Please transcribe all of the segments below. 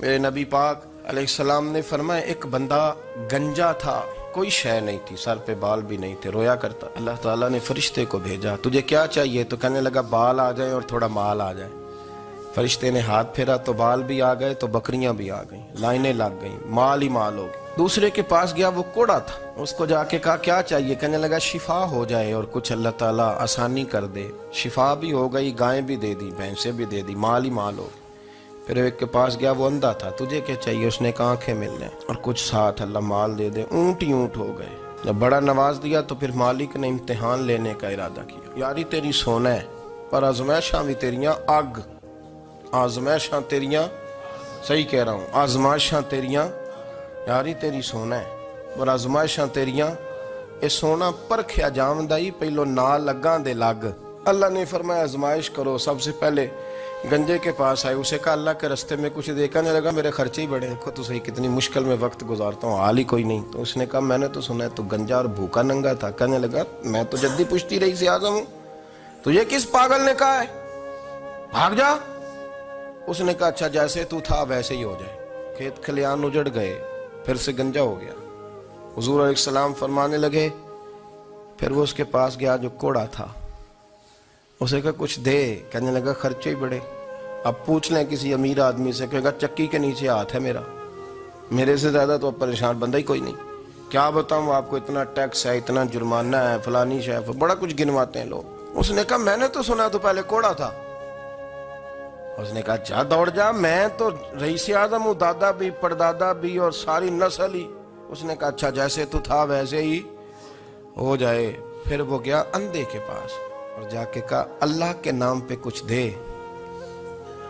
میرے نبی پاک علیہ السلام نے فرمایا ایک بندہ گنجا تھا، کوئی شے نہیں تھی، سر پہ بال بھی نہیں تھے، رویا کرتا۔ اللہ تعالیٰ نے فرشتے کو بھیجا، تجھے کیا چاہیے؟ تو کہنے لگا بال آ جائیں اور تھوڑا مال آ جائے۔ فرشتے نے ہاتھ پھیرا تو بال بھی آ گئے، تو بکریاں بھی آ گئیں، لائنیں لگ گئیں، مال ہی مال ہو گئے۔ دوسرے کے پاس گیا، وہ کوڑا تھا، اس کو جا کے کہا کیا چاہیے؟ کہنے لگا شفا ہو جائے اور کچھ اللہ تعالیٰ آسانی کر دے۔ شفا بھی ہو گئی، گائیں بھی دے دی، بھینسیں بھی دے دی، مال ہی مال ہو گئے۔ پھر ایک کے پاس گیا، وہ اندھا تھا، تجھے کیا چاہیے؟ اس نے کہا آنکھیں مل جائیں اور کچھ ساتھ اللہ مال دے دے۔ اونٹ ہی اونٹ ہو گئے۔ جب بڑا نواز دیا تو پھر مالک نے امتحان لینے کا ارادہ کیا، یاری تیری سونا ہے پر آزمائشاں بھی تیریاں اگ، آزمائشاں تیریاں، صحیح کہہ رہا ہوں، آزمائشاں تیریاں، یاری تیری سونا ہے پر آزمائشاں تیریاں، اے سونا پرکھیا جامدائی پہلو نہ لگاں دے لگ۔ اللہ نے فرمایا آزمائش کرو۔ سب سے پہلے گنجے کے پاس آئے، اسے کہا اللہ کے رستے میں کچھ دیکھا نہیں لگا، میرے خرچے ہی بڑے ہیں، دیکھو تو صحیح کتنی مشکل میں وقت گزارتا ہوں، حال ہی کوئی نہیں۔ تو اس نے کہا میں نے تو سنا ہے تو گنجا اور بھوکا ننگا تھا۔ کہنے لگا میں تو جدی پشتی رئیس اعظم ہوں، تجھے کس پاگل نے کہا ہے بھاگ جا؟ اس نے کہا اچھا جیسے تو تھا ویسے ہی ہو جائے۔ کھیت کھلیان اجڑ گئے، پھر سے گنجا ہو گیا۔ حضور علیہ السلام فرمانے لگے، پھر وہ اس کے پاس گیا جو کوڑا تھا، اسے کہا کچھ دے۔ کہنے لگا خرچے ہی بڑے، اب پوچھ لیں کسی امیر آدمی سے، کہے گا چکی کے نیچے ہاتھ ہے میرا، میرے سے زیادہ تو اب پریشان بندہ ہی کوئی نہیں، کیا بتاؤں آپ کو، اتنا ٹیکس ہے، اتنا جرمانہ ہے، فلانی شے، بڑا کچھ گنواتے ہیں لوگ۔ اس نے کہا میں نے تو سنا تو پہلے کوڑا تھا۔ اس نے کہا جا دوڑ جا، میں تو رئیس اعظم ہوں، دادا بھی پردادا بھی اور ساری نسل ہی۔ اس نے کہا اچھا جیسے تو تھا ویسے ہی ہو جائے۔ پھر وہ گیا اندھے کے پاس اور جا کے کہا اللہ کے نام پہ کچھ دے۔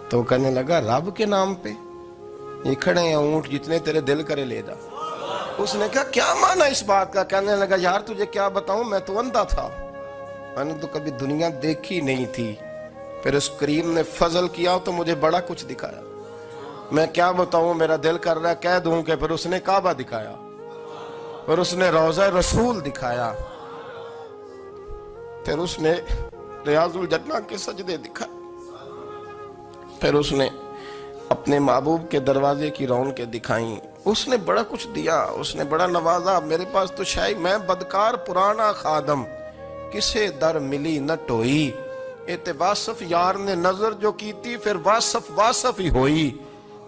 تو وہ کہنے لگا رب کے نام پہ؟ یہ کھڑے ہیں اونٹ، جتنے تیرے دل کرے لے جا۔ اس نے کہا کیا معنی اس بات کا؟ کہنے لگا یار تجھے کیا بتاؤں، میں تو اندھا تھا، میں نے تو کبھی دنیا دیکھی نہیں تھی، پھر اس کریم نے فضل کیا تو مجھے بڑا کچھ دکھایا، میں کیا بتاؤں، میرا دل کر رہا ہے کہہ دوں کہ پھر اس نے کعبہ دکھایا، پھر اس نے روضہ رسول دکھایا، پھر اس نے ریاض الجنہ کے سجدے دکھائے، پھر اس نے اپنے محبوب کے دروازے کی رونقیں دکھائیں، اس نے بڑا کچھ دیا، اس نے بڑا نوازا۔ میرے پاس تو شاید میں بدکار پرانا خادم، کسے در ملی نہ ٹوئی، ایت واصف یار نے نظر جو کی تھی پھر واصف ہی ہوئی۔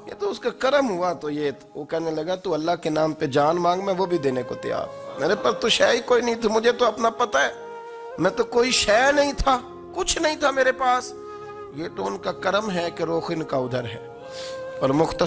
یہ تو اس کا کرم ہوا۔ تو یہ وہ کہنے لگا تو اللہ کے نام پہ جان مانگ، میں وہ بھی دینے کو تیار، میرے پاس تو شے ہی کوئی نہیں تھی، مجھے تو اپنا پتہ ہے، میں تو کوئی شے نہیں تھا، کچھ نہیں تھا میرے پاس۔ یہ تو ان کا کرم ہے کہ روخ ان کا ادھر ہے۔ اور مختصر